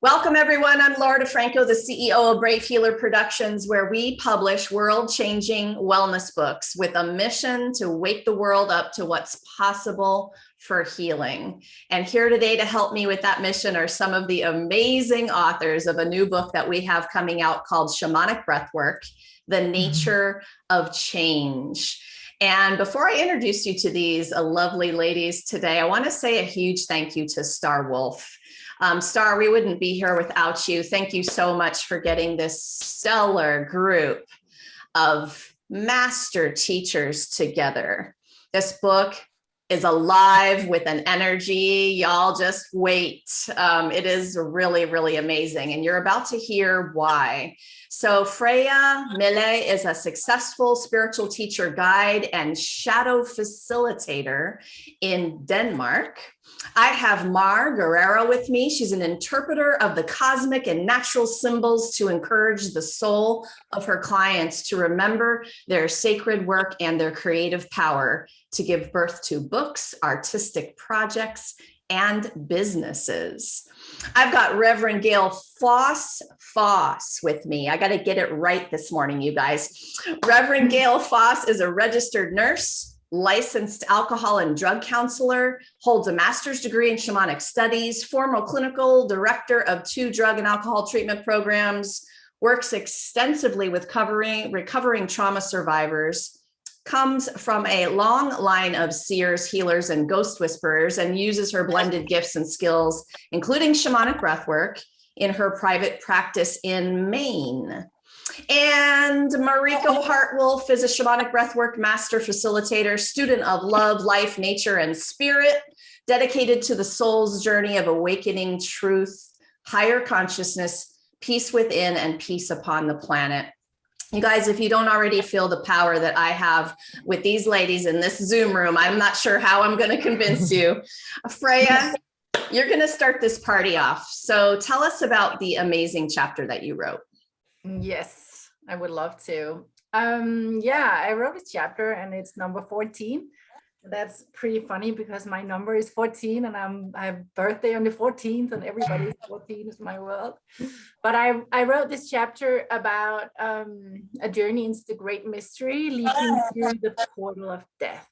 Welcome, everyone. I'm Laura DeFranco, the CEO of Brave Healer Productions, where we publish world-changing wellness books with a mission to wake the world up to what's possible for healing. And here today to help me with that mission are some of the amazing authors of a new book that we have coming out called Shamanic Breathwork, The Nature of Change. And before I introduce you to these lovely ladies today, I want to say a huge thank you to Star Wolf. Star, we wouldn't be here without you. Thank you so much for getting this stellar group of master teachers together. This book is alive with an energy. Y'all just wait. It is really, really amazing. And you're about to hear why. So Freyiia Milléh is a successful spiritual teacher, guide, and shadow facilitator in Denmark. I have Mar Guerrero with me. She's an interpreter of the cosmic and natural symbols to encourage the soul of her clients to remember their sacred work and their creative power to give birth to books, artistic projects, and businesses. I've got Reverend Gayle Foss with me. I got to get it right this morning, you guys. Reverend Gayle Foss is a registered nurse, licensed alcohol and drug counselor, holds a master's degree in shamanic studies, former clinical director of 2 drug and alcohol treatment programs, works extensively with recovering trauma survivors, comes from a long line of seers, healers, and ghost whisperers, and uses her blended gifts and skills, including shamanic breathwork, in her private practice in Maine. And Mariko Heart Wolf is a Shamanic Breathwork Master Facilitator, student of love, life, nature, and spirit, dedicated to the soul's journey of awakening truth, higher consciousness, peace within, and peace upon the planet. You guys, if you don't already feel the power that I have with these ladies in this Zoom room, I'm not sure how I'm going to convince you. Freyiia, you're going to start this party off. So tell us about the amazing chapter that you wrote. Yes, I would love to. I wrote a chapter and it's number 14. That's pretty funny because my number is 14 and I have birthday on the 14th and everybody's 14 is my world. But I wrote this chapter about a journey into the great mystery leading through the portal of death.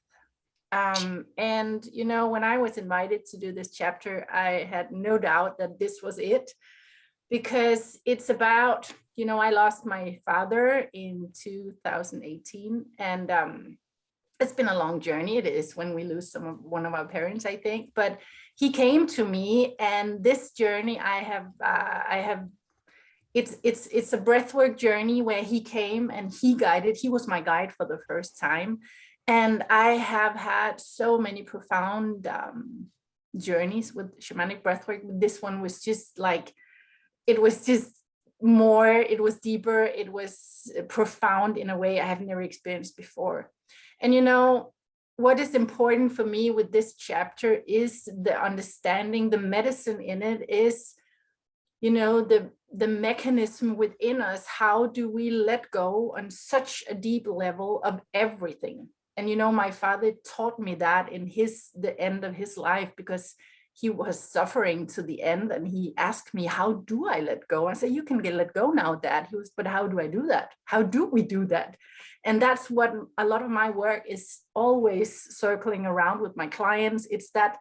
And you know, when I was invited to do this chapter, I had no doubt that this was it, because it's about, you know, I lost my father in 2018, and it's been a long journey. It is when we lose one of our parents, I think. But he came to me, and this journey it's a breathwork journey where he came and he was my guide for the first time. And I have had so many profound journeys with shamanic breathwork. This one was just like, it was just more, it was deeper, it was profound in a way I have never experienced before. And you know, what is important for me with this chapter is the understanding, the medicine in it is, you know, the mechanism within us. How do we let go on such a deep level of everything? And you know, my father taught me that in the end of his life, because he was suffering to the end, and he asked me, how do I let go? I said, you can let go now, Dad. He was, but how do I do that? How do we do that? And that's what a lot of my work is always circling around with my clients. It's that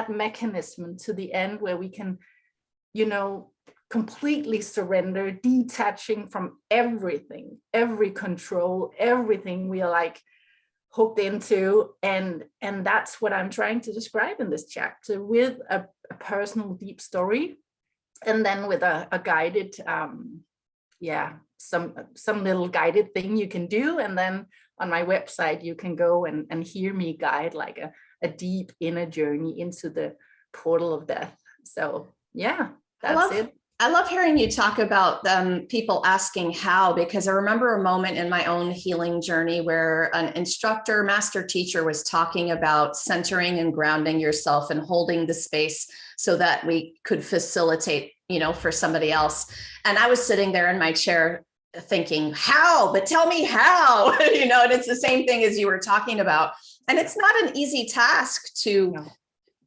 mechanism to the end where we can, you know, completely surrender, detaching from everything, every control, everything we are like hooked into. And that's what I'm trying to describe in this chapter, with a personal deep story, and then with a guided, some little guided thing you can do. And then on my website, you can go and hear me guide like a deep inner journey into the portal of death. So yeah, that's it. I love hearing you talk about people asking how, because I remember a moment in my own healing journey where an instructor, master teacher, was talking about centering and grounding yourself and holding the space so that we could facilitate, you know, for somebody else. And I was sitting there in my chair thinking, how? But tell me how, you know, and it's the same thing as you were talking about. And it's not an easy task to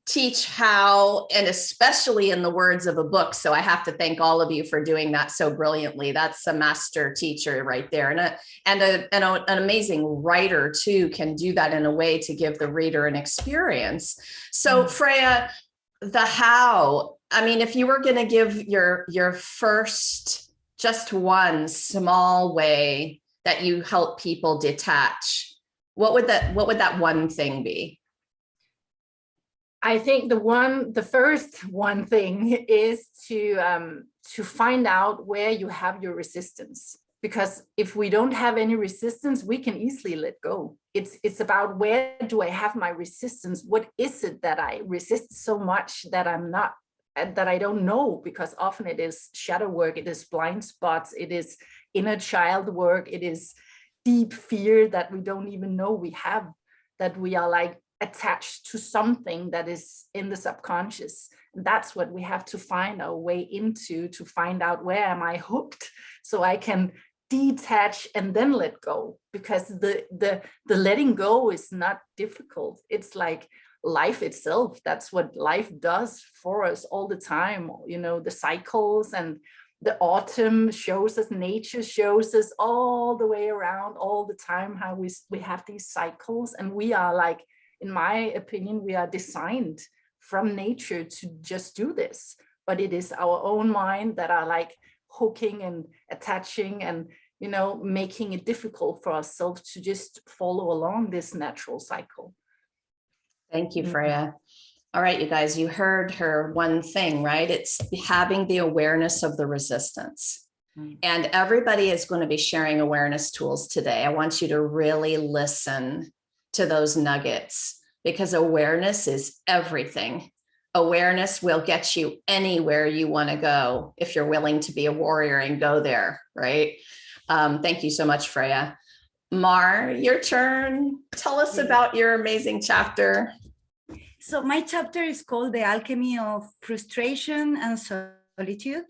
teach how, and especially in the words of a book. So I have to thank all of you for doing that so brilliantly. That's a master teacher right there. And an amazing writer too can do that in a way to give the reader an experience. So Freyiia, the how, I mean, if you were going to give your first, just one small way that you help people detach, what would that one thing be? I think the first one thing is to find out where you have your resistance, because if we don't have any resistance, we can easily let go. It's about, where do I have my resistance? What is it that I resist so much that I don't know? Because often it is shadow work, it is blind spots, it is inner child work, it is deep fear that we don't even know we have, that we are like attached to something that is in the subconscious. And that's what we have to find our way into, to find out, where am I hooked, so I can detach and then let go. Because the letting go is not difficult. It's like life itself. That's what life does for us all the time. You know, the cycles, and the autumn shows us, nature shows us all the way around all the time how we have these cycles. And we are like, in my opinion, we are designed from nature to just do this, but it is our own mind that are like hooking and attaching and, you know, making it difficult for ourselves to just follow along this natural cycle. Thank you, Freyiia. All right, you guys, you heard her one thing, right? It's having the awareness of the resistance. And everybody is going to be sharing awareness tools today. I want you to really listen to those nuggets, because awareness is everything. Awareness will get you anywhere you want to go if you're willing to be a warrior and go there, right? Thank you so much, Freyiia. Mar, your turn. Tell us about your amazing chapter. So my chapter is called The Alchemy of Frustration and Solitude.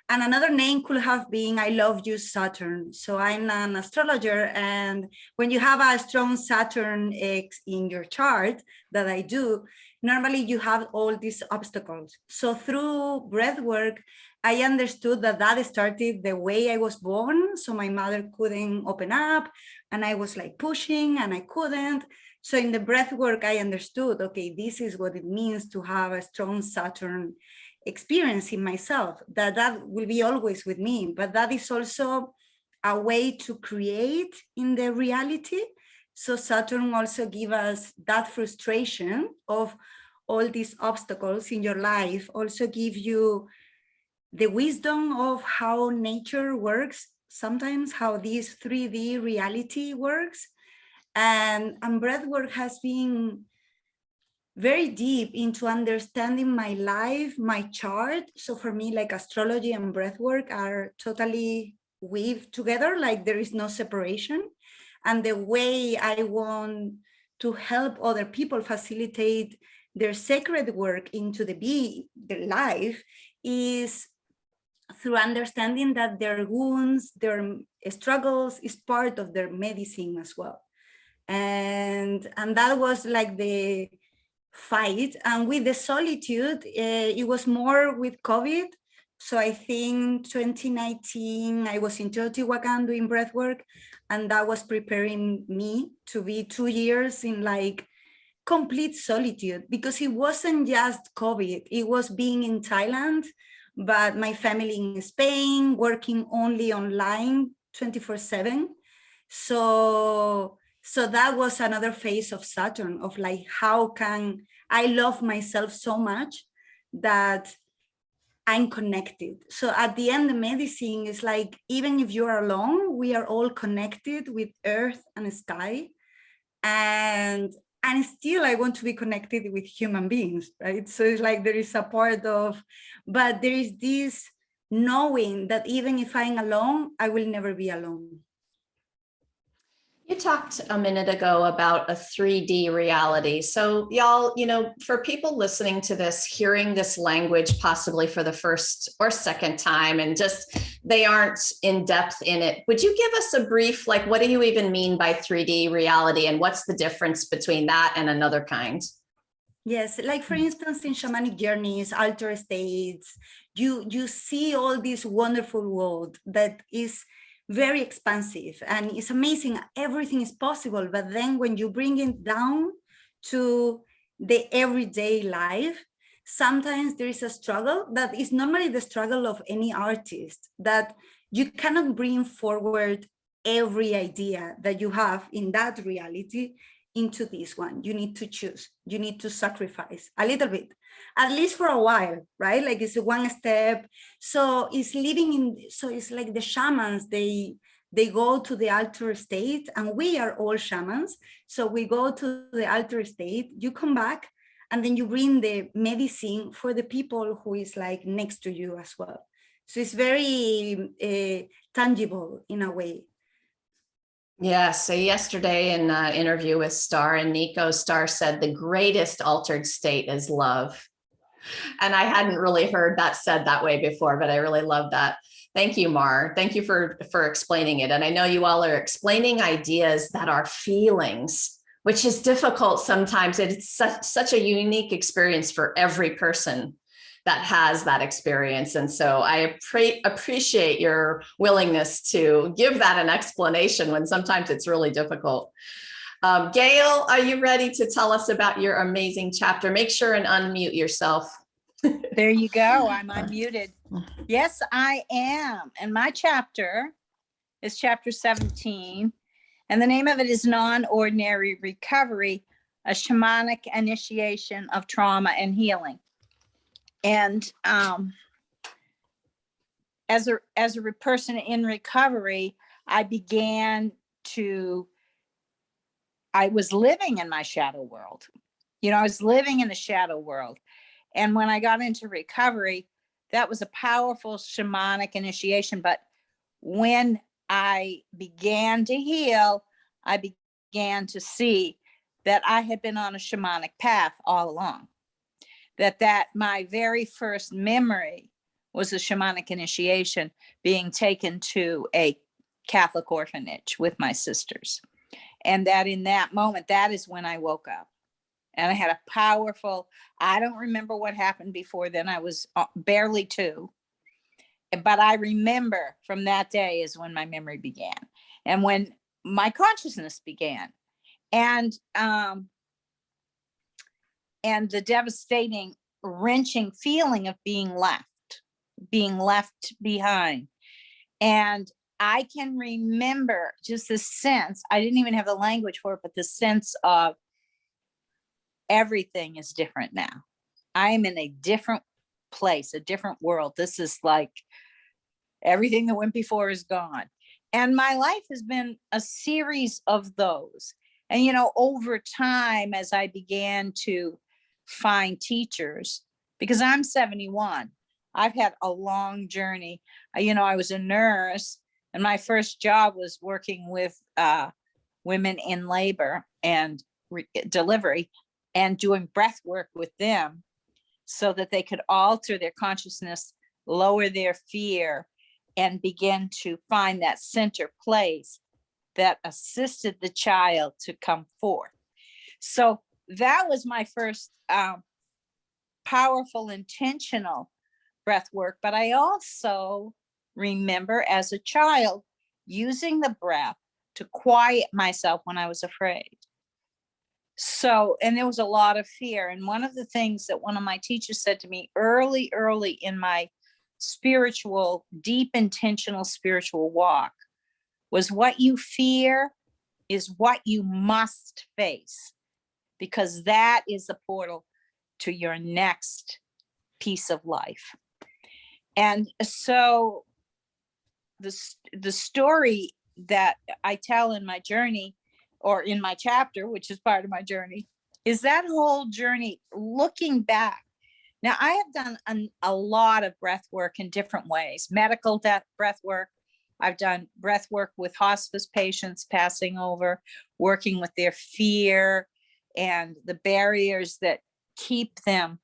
And another name could have been I Love You, Saturn. So I'm an astrologer. And when you have a strong Saturn in your chart, that I do, normally you have all these obstacles. So through breath work, I understood that started the way I was born. So my mother couldn't open up and I was like pushing and I couldn't. So in the breath work, I understood, okay, this is what it means to have a strong Saturn experience in myself, that will be always with me, but that is also a way to create in the reality. So Saturn also give us that frustration of all these obstacles in your life, also give you the wisdom of how nature works, sometimes how this 3D reality works. And breathwork has been very deep into understanding my life, my chart. So for me, like astrology and breathwork are totally weaved together, like there is no separation. And the way I want to help other people facilitate their sacred work into their life is through understanding that their wounds, their struggles is part of their medicine as well. And that was like the fight. And with the solitude, it was more with COVID. So I think 2019, I was in Teotihuacan doing breath work, and that was preparing me to be 2 years in like complete solitude, because it wasn't just COVID, it was being in Thailand, but my family in Spain, working only online 24/7. So that was another phase of Saturn, of like, how can I love myself so much that I'm connected. So at the end, the medicine is like, even if you're alone, we are all connected with earth and sky. And still I want to be connected with human beings, right? So it's like there is a part of, but there is this knowing that even if I'm alone, I will never be alone. You talked a minute ago about a 3D reality. So y'all, for people listening to this, hearing this language possibly for the first or second time, and just they aren't in depth in it, would you give us a brief, like, what do you even mean by 3D reality, and what's the difference between that and another kind? Yes, like for instance, in shamanic journeys, alter states, you see all this wonderful world that is very expansive and it's amazing. Everything is possible, but then when you bring it down to the everyday life, sometimes there is a struggle that is normally the struggle of any artist, that you cannot bring forward every idea that you have in that reality into this one. You need to choose, you need to sacrifice a little bit, at least for a while, right? Like it's one step. So it's living in, so it's like the shamans, they go to the alter state, and we are all shamans. So we go to the alter state, you come back, and then you bring the medicine for the people who is like next to you as well. So it's very tangible in a way. Yeah, so yesterday in an interview with Star and Nico, Star said the greatest altered state is love. And I hadn't really heard that said that way before, but I really love that. Thank you, Mar. Thank you for explaining it. And I know you all are explaining ideas that are feelings, which is difficult sometimes. It's such a unique experience for every person that has that experience. And so I appreciate your willingness to give that an explanation when sometimes it's really difficult. Gayle, are you ready to tell us about your amazing chapter? Make sure and unmute yourself. There you go. I'm unmuted. Yes, I am. And my chapter is chapter 17. And the name of it is Non-Ordinary Recovery, a Shamanic Initiation of Trauma and Healing. And as a person in recovery, I was living in my shadow world. I was living in the shadow world. And when I got into recovery, that was a powerful shamanic initiation. But when I began to heal, I began to see that I had been on a shamanic path all along. That my very first memory was a shamanic initiation, being taken to a Catholic orphanage with my sisters. And that in that moment, that is when I woke up. And I had a powerful, I don't remember what happened before then. I was barely 2. But I remember from that day is when my memory began and when my consciousness began. And the devastating, wrenching feeling of being left behind. And I can remember just the sense, I didn't even have the language for it, but the sense of everything is different now. I am in a different place, a different world. This is like everything that went before is gone. And my life has been a series of those. And, over time, as I began to find teachers, because I'm 71, I've had a long journey. I was a nurse, and my first job was working with women in labor and delivery and doing breath work with them so that they could alter their consciousness, lower their fear, and begin to find that center place that assisted the child to come forth. So that was my first powerful, intentional breath work. But I also remember as a child using the breath to quiet myself when I was afraid. So, and there was a lot of fear. And one of the things that one of my teachers said to me early in my deep, intentional spiritual walk was, what you fear is what you must face, because that is the portal to your next piece of life. And so the story that I tell in my journey, or in my chapter, which is part of my journey, is that whole journey looking back. Now, I have done a lot of breath work in different ways, medical breath work. I've done breath work with hospice patients passing over, working with their fear and the barriers that keep them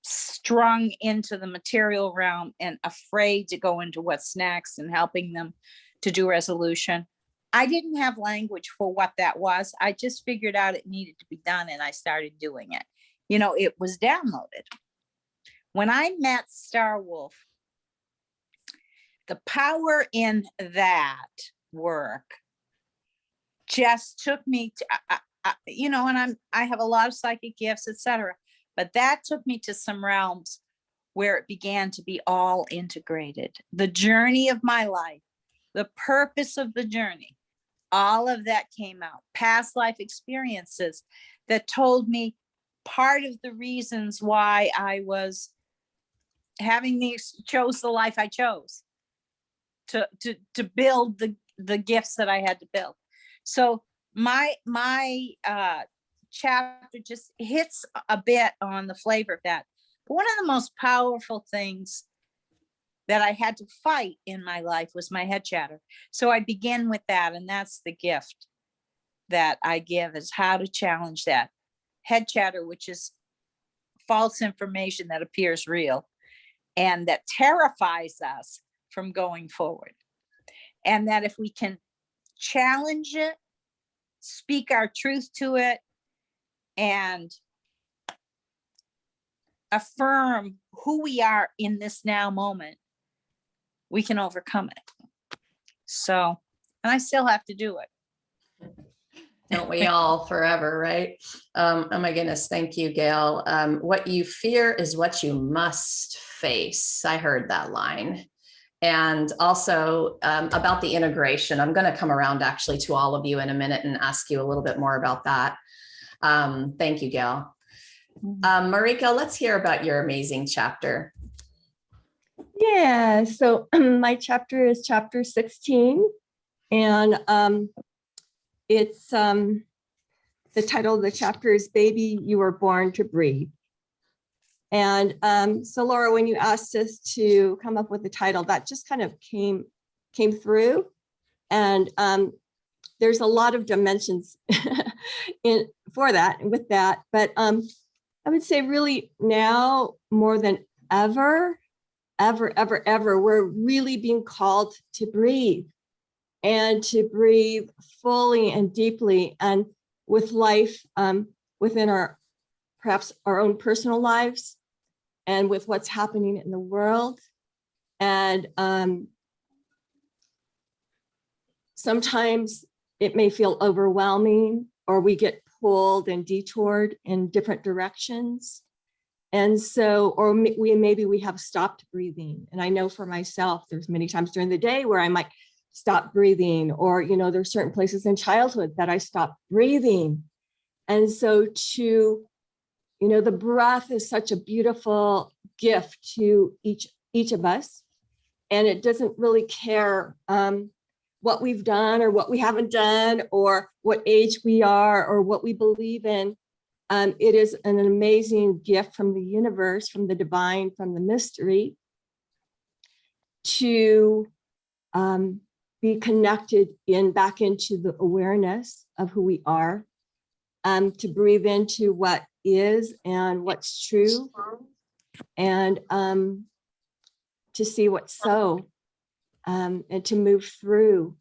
strung into the material realm and afraid to go into what's next, and helping them to do resolution. I didn't have language for what that was. I just figured out it needed to be done, and I started doing it. it was downloaded. When I met Star Wolf, the power in that work just took me to, and I have a lot of psychic gifts, etc. But that took me to some realms where it began to be all integrated. The journey of my life, the purpose of the journey, all of that came out. Past life experiences that told me part of the reasons why I was chose the life I chose to build the gifts that I had to build. So my chapter just hits a bit on the flavor of that. But one of the most powerful things that I had to fight in my life was my head chatter. So I begin with that, and that's the gift that I give, is how to challenge that head chatter, which is false information that appears real and that terrifies us from going forward. And that if we can challenge it, speak our truth to it, and affirm who we are in this now moment, we can overcome it. So, and I still have to do it. Don't we all, forever, right? Oh my goodness, thank you, Gayle. What you fear is what you must face. I heard that line. And also about the integration. I'm going to come around actually to all of you in a minute and ask you a little bit more about that. Thank you, Gayle. Mariko, let's hear about your amazing chapter. Yeah, so my chapter is chapter 16, and it's the title of the chapter is Baby, You Were Born to Breathe. And so Laura, when you asked us to come up with the title, that just kind of came through. And there's a lot of dimensions for that and with that. But I would say really now more than ever, we're really being called to breathe, and to breathe fully and deeply, and with life within perhaps our own personal lives, and with what's happening in the world. And sometimes it may feel overwhelming, or we get pulled and detoured in different directions. And so, or maybe we have stopped breathing. And I know for myself, there's many times during the day where I might stop breathing, or, there's certain places in childhood that I stopped breathing. And so the breath is such a beautiful gift to each of us. And it doesn't really care what we've done or what we haven't done, or what age we are, or what we believe in. It is an amazing gift from the universe, from the divine, from the mystery, to be connected back into the awareness of who we are, to breathe into what is and what's true, and to see what's so, and to move through,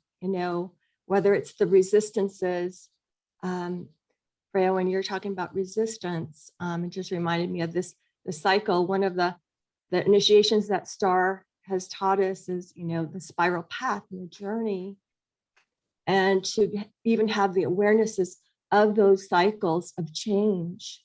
whether it's the resistances. Freya, when you're talking about resistance, it just reminded me of the cycle. One of the initiations that Star has taught us is, the spiral path and the journey, and to even have the awarenesses of those cycles of change.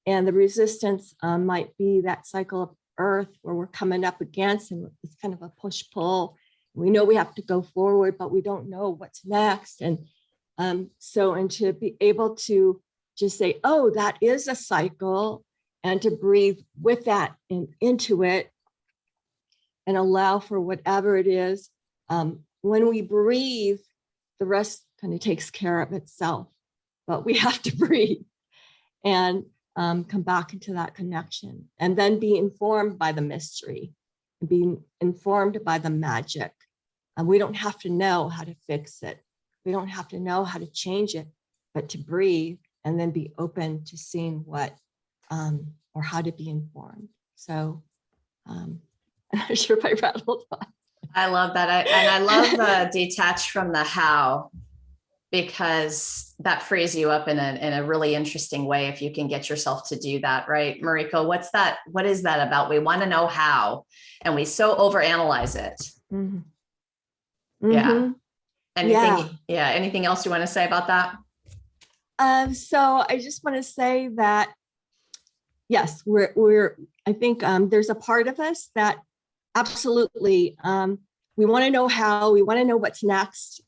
And the resistance might be that cycle of earth where we're coming up against, and it's kind of a push-pull. We know we have to go forward, but we don't know what's next. And to be able to just say, oh, that is a cycle, and to breathe with that and into it, and allow for whatever it is. When we breathe, the rest kind of takes care of itself, but we have to breathe and come back into that connection, and then be informed by the mystery, and being informed by the magic. And we don't have to know how to fix it. We don't have to know how to change it, but to breathe and then be open to seeing what, or how to be informed. So I'm not sure if I rattled on. I love that. I love detach from the how. because that frees you up in a really interesting way if you can get yourself to do that, right? Mariko, what is that about? We want to know how, and we so overanalyze it. Mhm. Yeah. Mhm. Anything else you want to say about that? So I just want to say that, yes, I think there's a part of us that absolutely, we want to know how, we want to know what's next,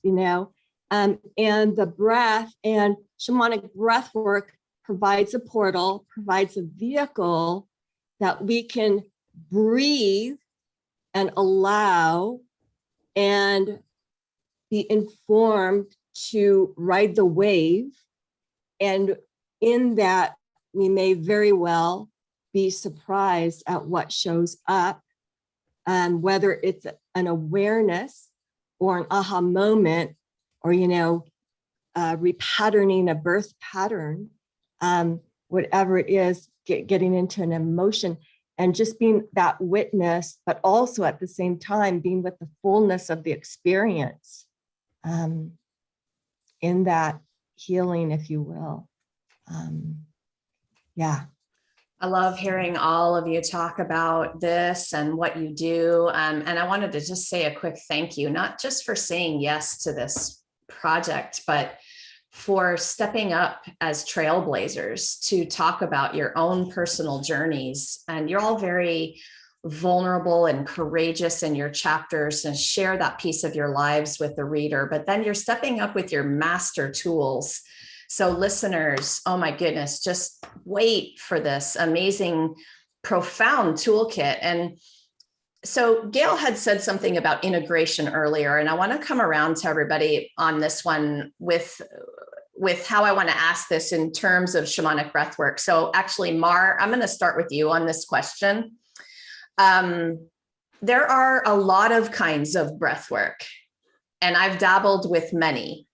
and the breath and shamanic breath work provides a portal, provides a vehicle that we can breathe and allow and be informed to ride the wave. And in that, we may very well be surprised at what shows up, whether it's an awareness or an aha moment, or, repatterning a birth pattern, whatever it is, getting into an emotion and just being that witness, but also at the same time being with the fullness of the experience, in that healing, if you will. Yeah. I love hearing all of you talk about this and what you do. And I wanted to just say a quick thank you, not just for saying yes to this project, but for stepping up as trailblazers to talk about your own personal journeys. And you're all very vulnerable and courageous in your chapters and share that piece of your lives with the reader, but then you're stepping up with your master tools. So listeners, oh my goodness, just wait for this amazing, profound toolkit. And so Gayle had said something about integration earlier, and I want to come around to everybody on this one with how I want to ask this in terms of shamanic breathwork. So actually, Mar, I'm going to start with you on this question. There are a lot of kinds of breathwork, and I've dabbled with many.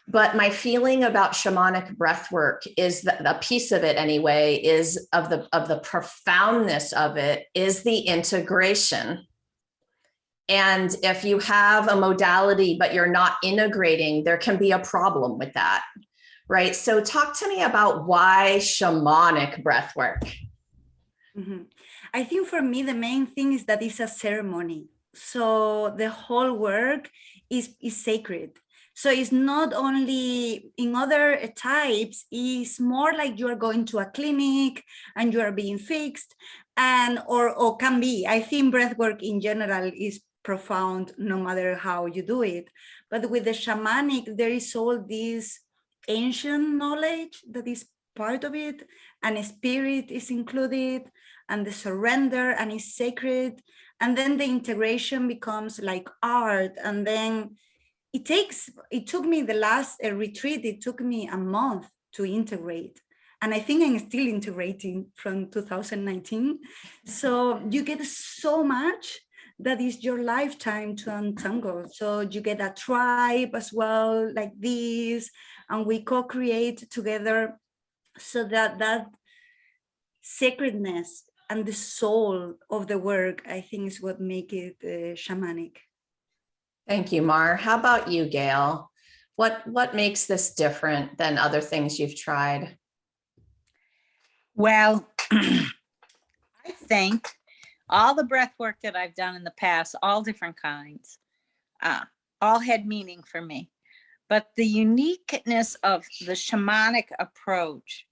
But my feeling about shamanic breathwork is that a piece of it anyway is of the profoundness of it is the integration. And if you have a modality, but you're not integrating, there can be a problem with that, right? So talk to me about why shamanic breathwork. Mm-hmm. I think for me, the main thing is that it's a ceremony. So the whole work is sacred. So it's not only in other types, it's more like you are going to a clinic and you are being fixed, and or can be. I think breathwork in general is profound no matter how you do it. But with the shamanic, there is all this ancient knowledge that is part of it, and a spirit is included, and the surrender, and it's sacred. And then the integration becomes like art, and then it took me the last retreat, it took me a month to integrate. And I think I'm still integrating from 2019. So you get so much that is your lifetime to untangle. So you get a tribe as well, like this, and we co-create together, so that sacredness and the soul of the work, I think, is what make it shamanic. Thank you, Mar. How about you, Gayle? What makes this different than other things you've tried? Well, I think all the breath work that I've done in the past, all different kinds, all had meaning for me. But the uniqueness of the shamanic approach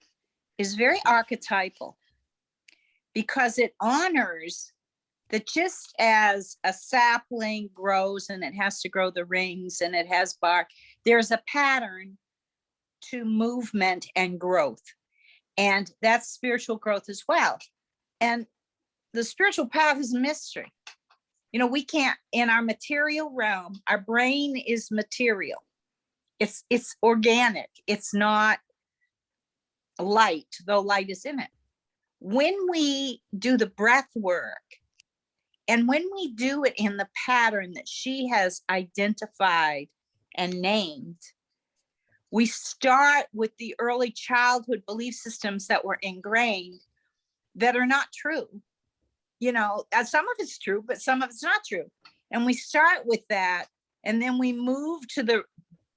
is very archetypal, because it honors that just as a sapling grows and it has to grow the rings and it has bark, there's a pattern to movement and growth. And that's spiritual growth as well. And the spiritual path is a mystery. We can't, in our material realm, our brain is material. It's organic. It's not light, though light is in it. When we do the breath work, and when we do it in the pattern that she has identified and named, we start with the early childhood belief systems that were ingrained that are not true. Some of it's true, but some of it's not true. And we start with that, and then we move to the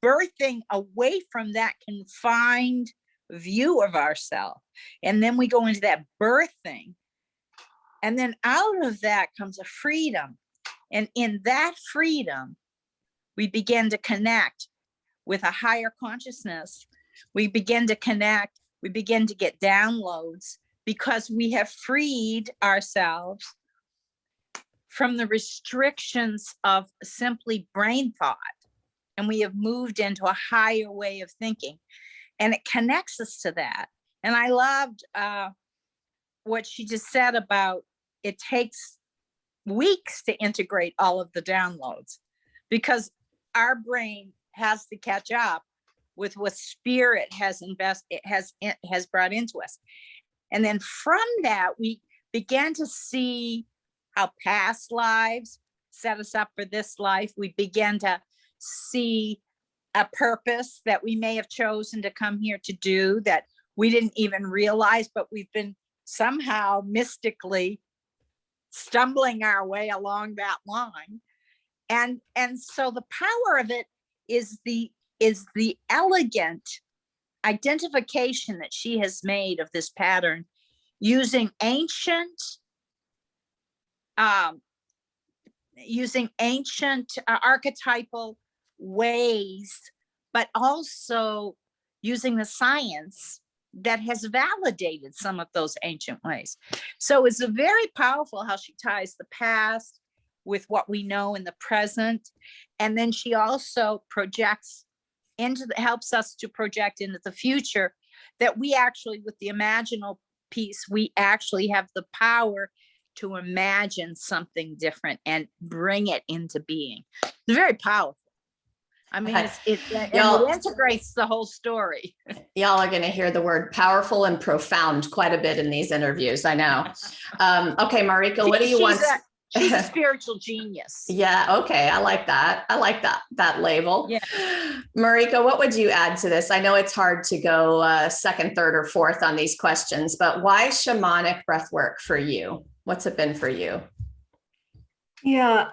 birthing away from that confined view of ourselves. And then we go into that birthing. And then out of that comes a freedom. And in that freedom, we begin to connect with a higher consciousness. We begin to connect, we begin to get downloads because we have freed ourselves from the restrictions of simply brain thought. And we have moved into a higher way of thinking. And it connects us to that. And I loved what she just said about it takes weeks to integrate all of the downloads because our brain has to catch up with what spirit has brought into us. And then from that, we began to see how past lives set us up for this life. We began to see a purpose that we may have chosen to come here to do that we didn't even realize, but we've been somehow mystically stumbling our way along that line. And so the power of it is the elegant identification that she has made of this pattern using ancient archetypal ways, but also using the science that has validated some of those ancient ways. So it's a very powerful how she ties the past with what we know in the present. And then she also projects helps us to project into the future that we actually, with the imaginal piece, we actually have the power to imagine something different and bring it into being. It's very powerful. I mean, it integrates the whole story. Y'all are going to hear the word powerful and profound quite a bit in these interviews. I know. Okay, Mariko, what do you want? She's a spiritual genius. Yeah. Okay. I like that. I like that label. Yeah. Mariko, what would you add to this? I know it's hard to go second, third, or fourth on these questions, but why shamanic breathwork for you? What's it been for you? Yeah,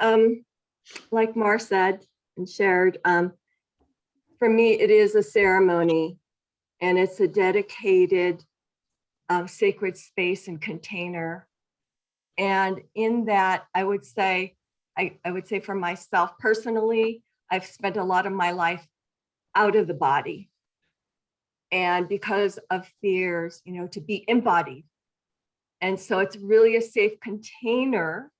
like Mar said and shared, for me, it is a ceremony and it's a dedicated sacred space and container. And in that, I would say for myself personally, I've spent a lot of my life out of the body. And because of fears, to be embodied. And so it's really a safe container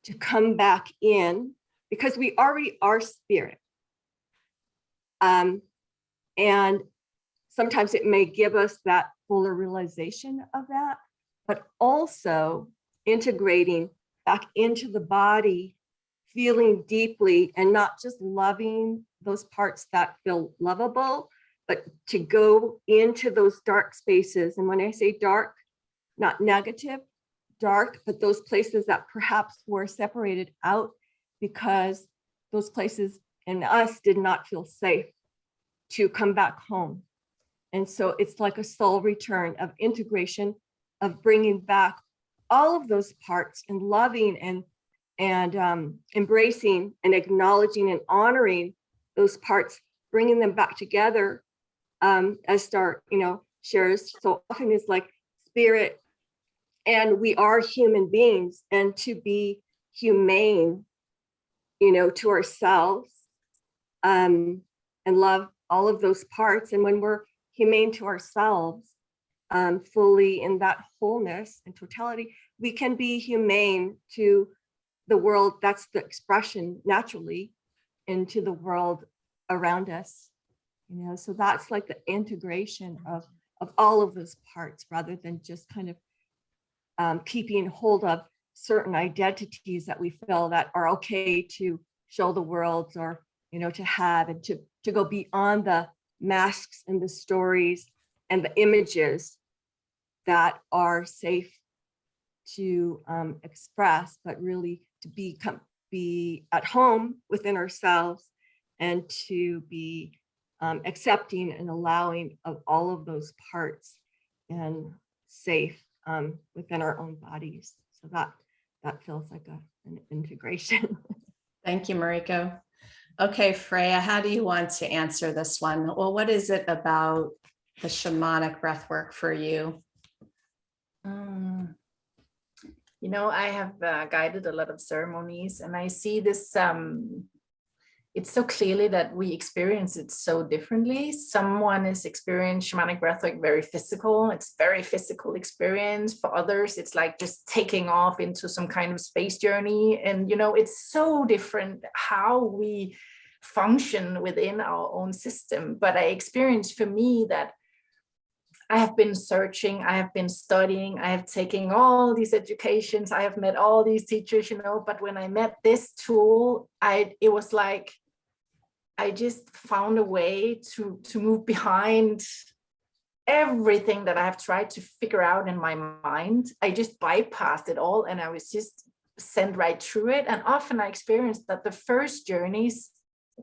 to come back in because we already are spirit. And sometimes it may give us that fuller realization of that, but also integrating back into the body, feeling deeply and not just loving those parts that feel lovable, but to go into those dark spaces. And when I say dark, not negative, dark, but those places that perhaps were separated out because those places in us did not feel safe to come back home. And so it's like a soul return of integration, of bringing back all of those parts and loving and embracing and acknowledging and honoring those parts, bringing them back together. As Star, shares so often is like spirit, and we are human beings, and to be humane, to ourselves, and love all of those parts. And when we're humane to ourselves, fully in that wholeness and totality, we can be humane to the world. That's the expression naturally into the world around us, so that's like the integration of all of those parts rather than just kind of keeping hold of certain identities that we feel that are okay to show the world or, to have, and to go beyond the masks and the stories and the images that are safe to express, but really to be at home within ourselves and to be accepting and allowing of all of those parts and safe within our own bodies. So that feels like an integration. Thank you, Mariko. Okay, Freya, how do you want to answer this one? Well, what is it about the shamanic breathwork for you? You know, I have guided a lot of ceremonies, and I see this, it's so clearly that we experience it so differently. Someone is experiencing shamanic breathwork very physical. It's very physical experience. For others, it's like just taking off into some kind of space journey. And, you know, it's so different how we function within our own system. But I experienced for me that I have been searching, I have been studying, I have taken all these educations, I have met all these teachers, you know, but when I met this tool, it was like, I just found a way to move behind everything that I have tried to figure out in my mind. I just bypassed it all and I was just sent right through it. And often I experienced that the first journeys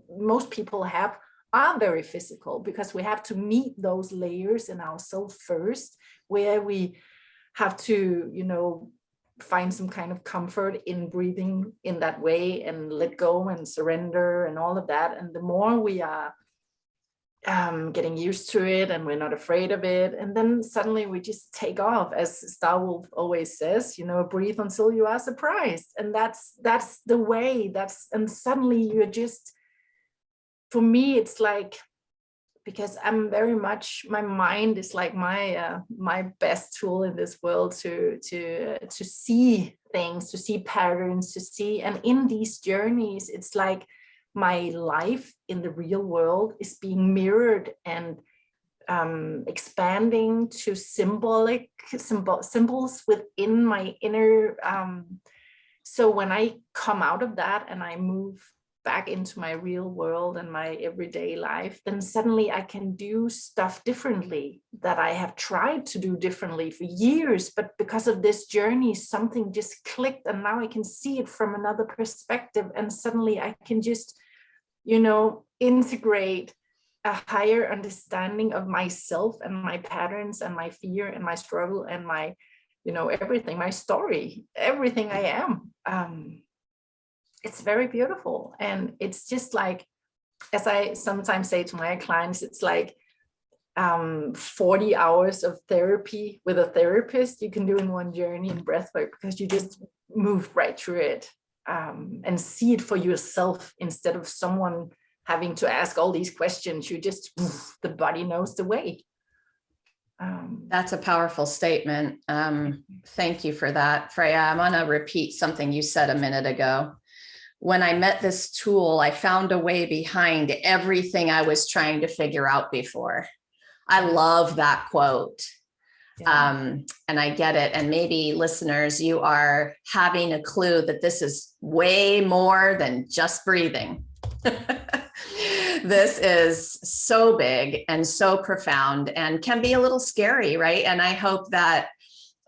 most people have are very physical, because we have to meet those layers in ourselves first, where we have to, you know, find some kind of comfort in breathing in that way and let go and surrender and all of that. And the more we are getting used to it and we're not afraid of it, and then suddenly we just take off, as Star Wolf always says, you know, breathe until you are surprised. And that's the way, and suddenly you're just, for me, it's like, because I'm very much, my mind is like my best tool in this world to see things, to see patterns, to see, and in these journeys, it's like my life in the real world is being mirrored and expanding to symbols within my inner. So when I come out of that and I move back into my real world and my everyday life, then suddenly I can do stuff differently that I have tried to do differently for years. But because of this journey, something just clicked, and now I can see it from another perspective. And suddenly I can just, you know, integrate a higher understanding of myself and my patterns and my fear and my struggle and my, you know, everything, my story, everything I am. It's very beautiful. And it's just like, as I sometimes say to my clients, it's like 40 hours of therapy with a therapist you can do in one journey in breathwork, because you just move right through it and see it for yourself instead of someone having to ask all these questions. You just, the body knows the way. That's a powerful statement. Thank you for that, Freya. I'm going to repeat something you said a minute ago. When I met this tool, I found a way behind everything I was trying to figure out before. I love that quote. Yeah. And I get it. And maybe listeners, you are having a clue that this is way more than just breathing. This is so big and so profound and can be a little scary, right? And I hope that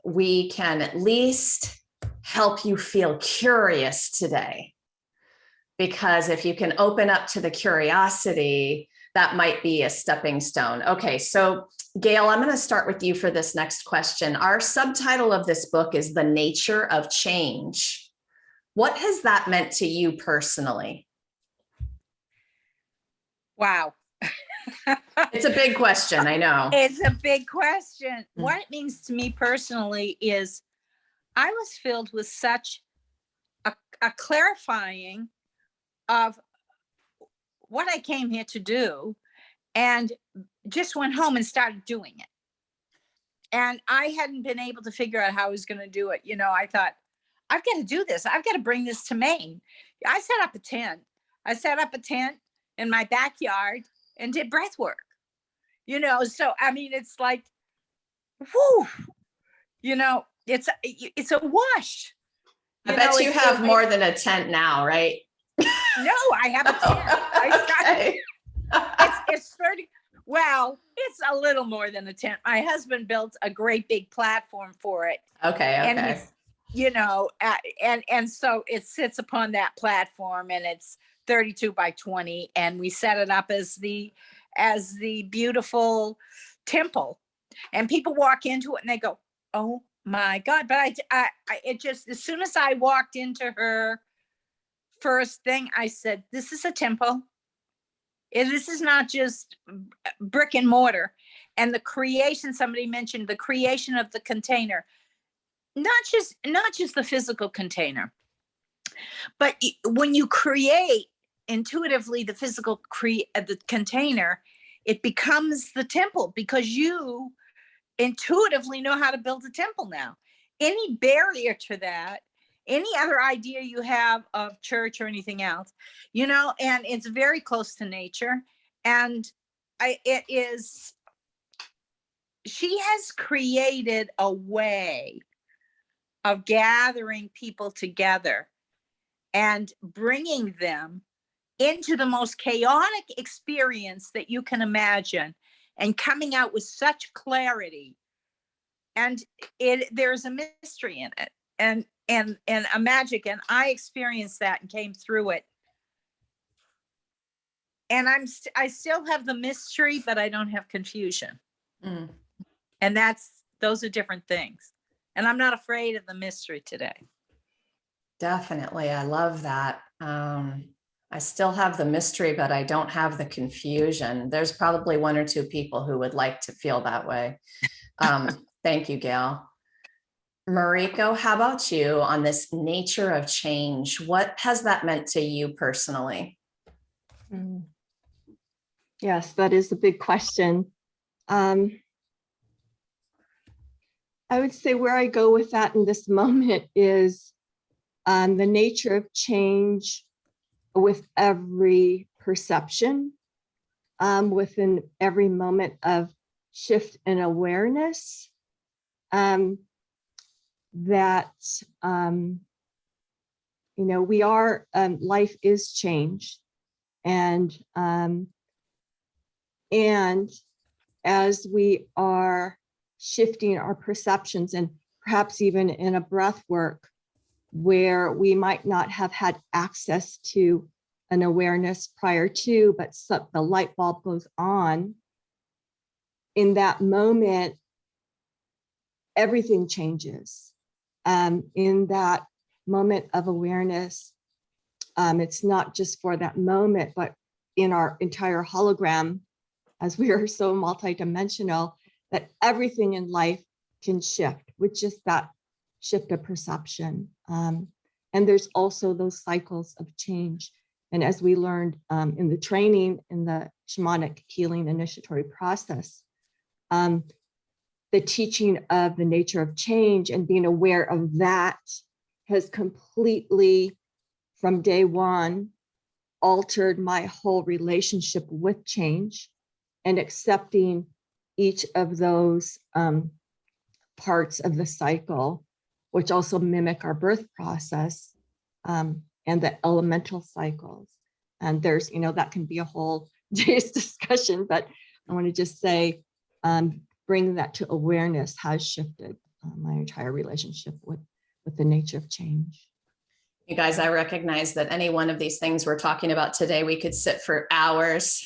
we can at least help you feel curious today. Because if you can open up to the curiosity, that might be a stepping stone. Okay, so Gayle, I'm going to start with you for this next question. Our subtitle of this book is The Nature of Change. What has that meant to you personally? Wow. It's a big question, I know. It's a big question. What it means to me personally is I was filled with such a clarifying of what I came here to do, and just went home and started doing it. And I hadn't been able to figure out how I was going to do it. You know, I thought, I've got to do this. I've got to bring this to Maine. I set up a tent. In my backyard and did breath work. You know, so I mean, it's like, whoo, you know, it's a wash. I bet you have more than a tent now, right? No, I have a tent. It's 30. Well, it's a little more than a tent. My husband built a great big platform for it. Okay. And you know, and so it sits upon that platform, and it's 32 by 20, and we set it up as the beautiful temple, and people walk into it and they go, "Oh my God!" But it just, as soon as I walked into her first thing, I said, "This is a temple. This is not just brick and mortar. And the creation, somebody mentioned the creation of the container, not just the physical container, but when you create intuitively the physical the container, it becomes the temple, because you intuitively know how to build a temple now. Any barrier to that, any other idea you have of church or anything else, you know, and it's very close to nature. And she has created a way of gathering people together and bringing them into the most chaotic experience that you can imagine, and coming out with such clarity. And there's a mystery in it, and a magic, and I experienced that and came through it. And I still have the mystery, but I don't have confusion. Mm. And those are different things. And I'm not afraid of the mystery today. Definitely. I love that. I still have the mystery, but I don't have the confusion. There's probably one or two people who would like to feel that way. Thank you, Gayle. Mariko, how about you on this nature of change? What has that meant to you personally? Yes, that is a big question. I would say where I go with that in this moment is the nature of change with every perception, within every moment of shift in awareness, that, you know, we are, life is change. And as we are shifting our perceptions, and perhaps even in a breath work where we might not have had access to an awareness prior to, but the light bulb goes on, in that moment, everything changes. In that moment of awareness, it's not just for that moment, but in our entire hologram, as we are so multidimensional, that everything in life can shift with just that shift of perception. And there's also those cycles of change. And as we learned in the training, in the shamanic healing initiatory process, the teaching of the nature of change and being aware of that has completely, from day one, altered my whole relationship with change, and accepting each of those parts of the cycle, which also mimic our birth process, and the elemental cycles. And there's, you know, that can be a whole day's discussion, but I want to just say, bringing that to awareness has shifted my entire relationship with the nature of change. You guys, I recognize that any one of these things we're talking about today, we could sit for hours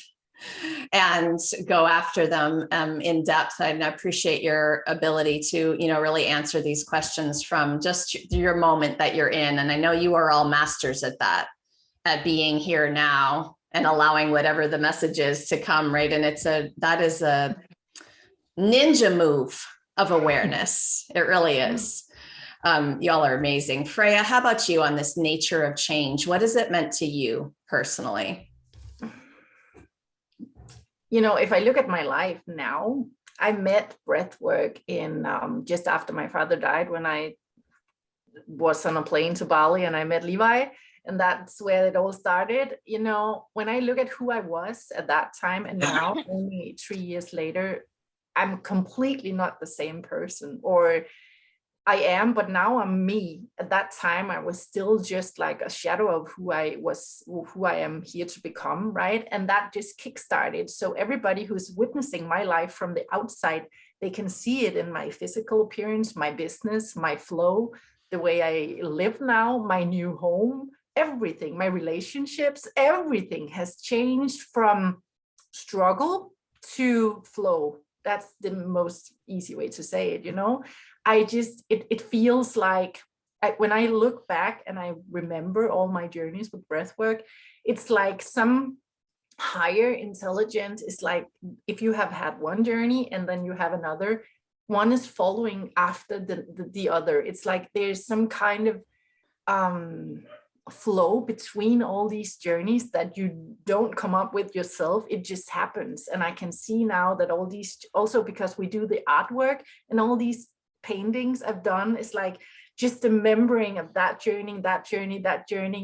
and go after them in depth. And I appreciate your ability to, you know, really answer these questions from just your moment that you're in. And I know you are all masters at that, at being here now and allowing whatever the message is to come, right? And that is a ninja move of awareness. It really is. Y'all are amazing. Freyiia, how about you on this nature of change? What has it meant to you personally? You know, if I look at my life now, I met breathwork in just after my father died, when I was on a plane to Bali, and I met Levi, and that's where it all started. You know, when I look at who I was at that time and now, only 3 years later, I'm completely not the same person, or I am, but now I'm me. At that time, I was still just like a shadow of who I was, who I am here to become, right? And that just kickstarted. So everybody who's witnessing my life from the outside, they can see it in my physical appearance, my business, my flow, the way I live now, my new home, everything, my relationships, everything has changed from struggle to flow. That's the most easy way to say it, you know? It feels like when I look back and I remember all my journeys with breathwork, it's like some higher intelligence is like, if you have had one journey and then you have another, one is following after the other. It's like there's some kind of flow between all these journeys that you don't come up with yourself. It just happens. And I can see now that all these, also because we do the artwork and all these paintings I've done, is like just remembering of that journey.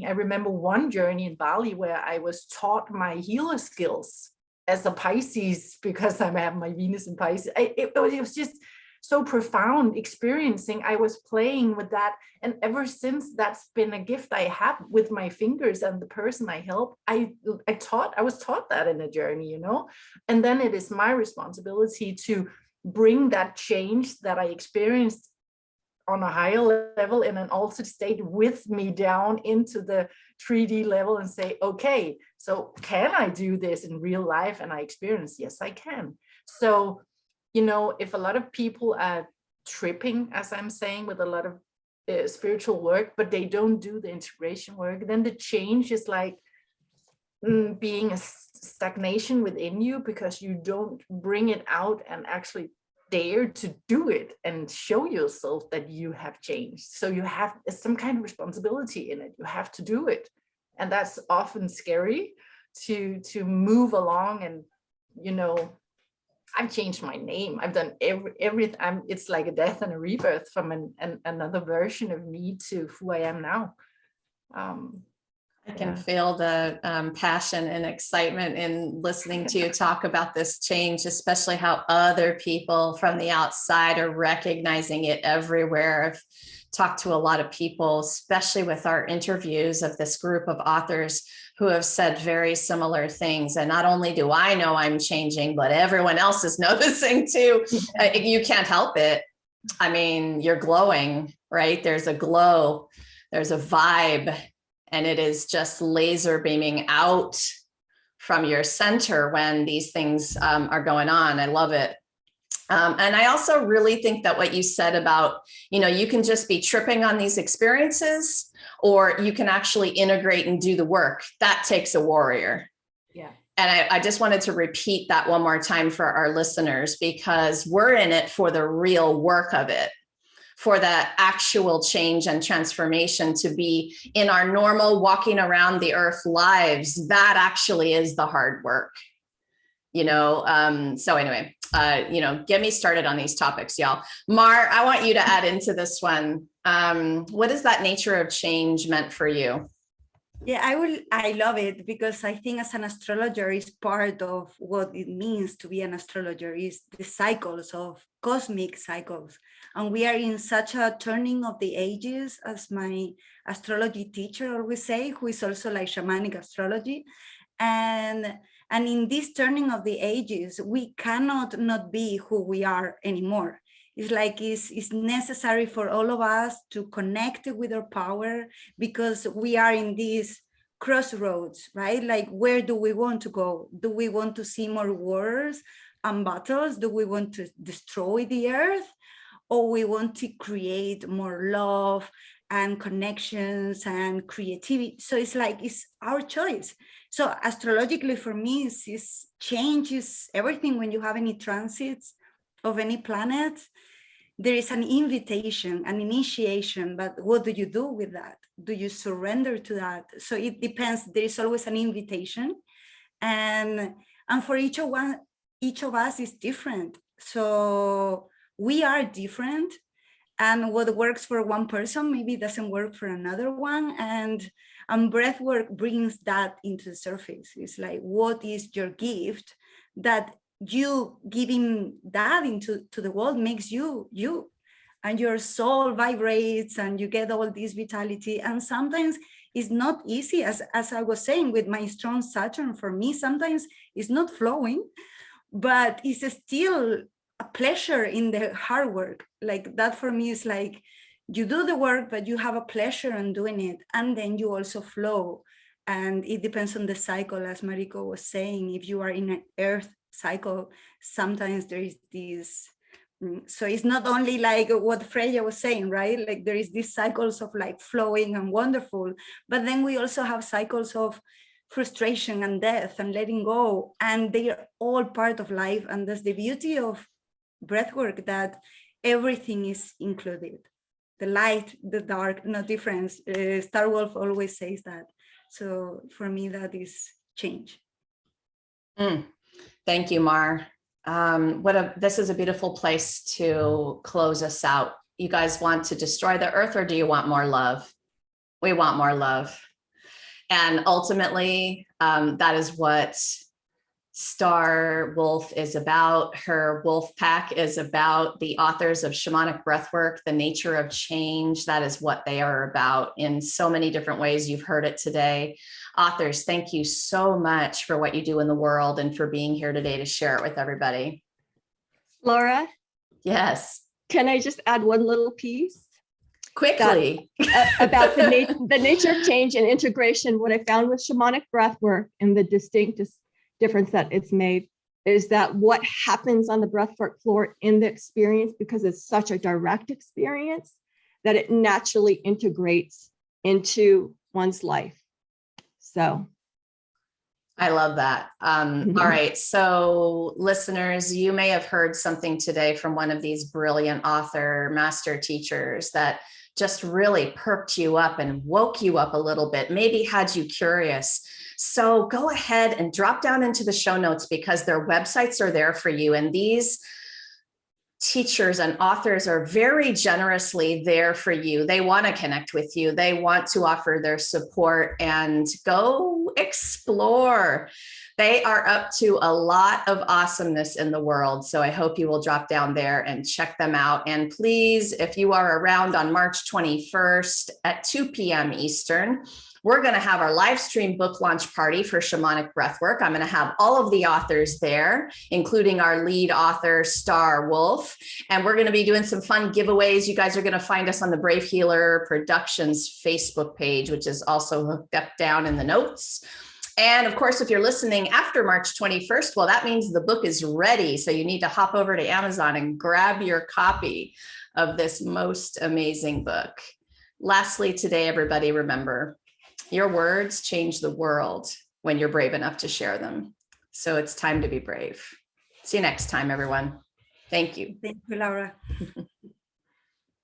I remember one journey in Bali where I was taught my healer skills as a Pisces, because I have my Venus in Pisces. It was just so profound experiencing. I was playing with that, and ever since, that's been a gift I have with my fingers and the person I help. I was taught that in a journey, you know, and then it is my responsibility to bring that change that I experienced on a higher level in an altered state with me down into the 3D level and say, okay, so can I do this in real life? And I experience, yes, I can. So, you know, if a lot of people are tripping, as I'm saying, with a lot of spiritual work, but they don't do the integration work, then the change is like being a stagnation within you, because you don't bring it out and actually dare to do it and show yourself that you have changed. So you have some kind of responsibility in it. You have to do it. And that's often scary to move along. And, you know, I've changed my name. I've done everything. It's like a death and a rebirth from another version of me to who I am now. I can feel the passion and excitement in listening to you talk about this change, especially how other people from the outside are recognizing it everywhere. I've talked to a lot of people, especially with our interviews of this group of authors, who have said very similar things. And not only do I know I'm changing, but everyone else is noticing too. You can't help it. I mean, you're glowing, right? There's a glow, there's a vibe, and it is just laser beaming out from your center when these things are going on. I love it. And I also really think that what you said about, you know, you can just be tripping on these experiences, or you can actually integrate and do the work. That takes a warrior. Yeah. And I just wanted to repeat that one more time for our listeners, because we're in it for the real work of it, for that actual change and transformation to be in our normal walking around the earth lives. That actually is the hard work, you know? So anyway, you know, get me started on these topics, y'all. Mar, I want you to add into this one. What is that nature of change meant for you? Yeah, I love it, because I think as an astrologer is part of what it means to be an astrologer, is the cycles of cosmic cycles. And we are in such a turning of the ages, as my astrology teacher always say, who is also like shamanic astrology. And in this turning of the ages, we cannot not be who we are anymore. It's like it's necessary for all of us to connect with our power, because we are in these crossroads, right? Like, where do we want to go? Do we want to see more wars and battles? Do we want to destroy the earth? Or we want to create more love and connections and creativity? So it's like, it's our choice. So astrologically, for me, is change is everything. When you have any transits of any planet, there is an invitation, an initiation, but what do you do with that? Do you surrender to that? So it depends. There is always an invitation, and for each of us is different. So we are different, and what works for one person maybe doesn't work for another one. And breath work brings that into the surface. It's like, what is your gift that you giving that into the world makes you, and your soul vibrates and you get all this vitality. And sometimes it's not easy, as I was saying, with my strong Saturn, for me, sometimes it's not flowing, but it's still a pleasure in the hard work. Like that for me is like, you do the work, but you have a pleasure in doing it. And then you also flow. And it depends on the cycle, as Mariko was saying. If you are in an earth cycle, sometimes there is this, so it's not only like what Freyiia was saying, right? Like there is these cycles of like flowing and wonderful, but then we also have cycles of frustration and death and letting go, and they are all part of life. And that's the beauty of breathwork, that everything is included. The light, the dark, no difference. Star Wolf always says that. So for me, that is change. Thank you, Mar. This is a beautiful place to close us out. You guys want to destroy the earth, or do you want more love? We want more love. And ultimately, that is what Star Wolf is about. Her wolf pack is about the authors of Shamanic Breathwork, the nature of change. That is what they are about in so many different ways. You've heard it today. Authors, thank you so much for what you do in the world and for being here today to share it with everybody. Laura, Yes. can I just add one little piece? Quickly. About the nature of change and integration. What I found with shamanic breathwork and the distinct difference that it's made is that what happens on the breathwork floor in the experience, because it's such a direct experience, that it naturally integrates into one's life. So I love that. All right. So listeners, you may have heard something today from one of these brilliant author master teachers that just really perked you up and woke you up a little bit, maybe had you curious. So go ahead and drop down into the show notes, because their websites are there for you. And these teachers and authors are very generously there for you. They want to connect with you. They want to offer their support, and go explore. They are up to a lot of awesomeness in the world. So I hope you will drop down there and check them out. And please, if you are around on March 21st at 2 p.m. Eastern, we're going to have our live stream book launch party for Shamanic Breathwork. I'm going to have all of the authors there, including our lead author, Star Wolf. And we're going to be doing some fun giveaways. You guys are going to find us on the Brave Healer Productions Facebook page, which is also hooked up down in the notes. And of course, if you're listening after March 21st, well, that means the book is ready. So you need to hop over to Amazon and grab your copy of this most amazing book. Lastly, today, everybody, remember, your words change the world when you're brave enough to share them. So it's time to be brave. See you next time, everyone. Thank you. Thank you, Laura.